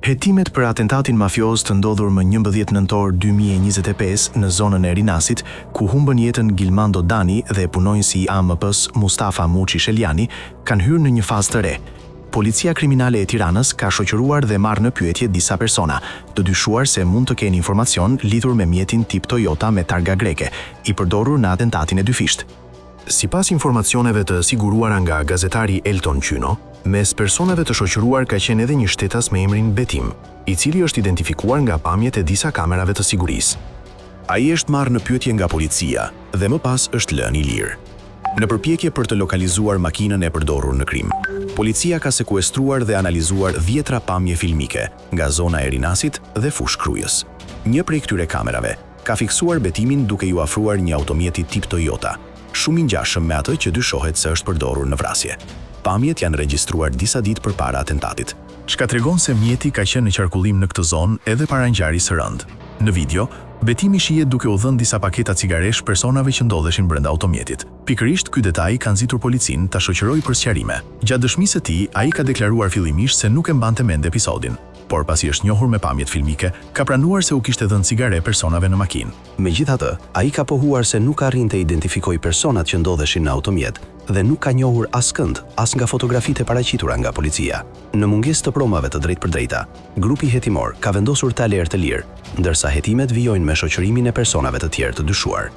Hetimet për atentatin mafioz të ndodhur më 11 nëntor 2025 në zonën e Rinasit, ku humbën jetën Gilmando Dani dhe punonjësi i AMP-s Mustafa Muçi Sheliani, kanë hyrë në një fazë të re. Policia Kriminale e Tiranës ka shoqëruar dhe marrë në pyetje disa persona, të dyshuar se mund të kenë informacion lidhur me mjetin tip Toyota me targa greke, i përdorur në atentatin e dyfisht. Sipas informacioneve të siguruara nga gazetari Elton Qyno, mes personave të shoqëruar ka qenë edhe një shtetas me emrin Betim, i cili është identifikuar nga pamjet e disa kamerave të sigurisë. Ai është marrë në pyetje nga policia dhe më pas është lënë i lirë. Në përpjekje për të lokalizuar makinën e përdorur në krim, policia ka sekuestruar dhe analizuar 10 pamje filmike nga zona e Rinasit dhe fushë Krujës. Një prej këtyre kamerave ka fiksuar Betimin duke ju afruar një automjeti tip Toyota, shumë i ngjashëm me atë që dyshohet se është përdorur në vrasje. Pamjet janë regjistruar disa ditë përpara atentatit, çka tregon se mjeti ka qenë në qarkullim në këtë zonë edhe para ngjarjes së rëndë. Në video, Betimi shihet duke u dhënë disa paketa cigaresh personave që ndodheshin brenda automjetit. Pikërisht ky detaj ka nxitur policinë ta shoqërojë për sqarime. Gjatë dëshmisë së tij, ai ka deklaruar fillimisht se nuk e mbante mend episodin, por pasi është njohur me pamjet filmike, ka pranuar se u kishte dhënë cigare personave në makinë. Megjithatë, ai ka pohuar se nuk arrinte të identifikojë personat që ndodheshin në automjet dhe nuk ka njohur askënd as nga fotografitë e paraqitura nga policia. Në mungesë të promave të drejtpërdrejta, grupi hetimor ka vendosur të alertë të lirë, ndërsa hetimet vijojnë me shoqërimin e personave të tjerë të dyshuar.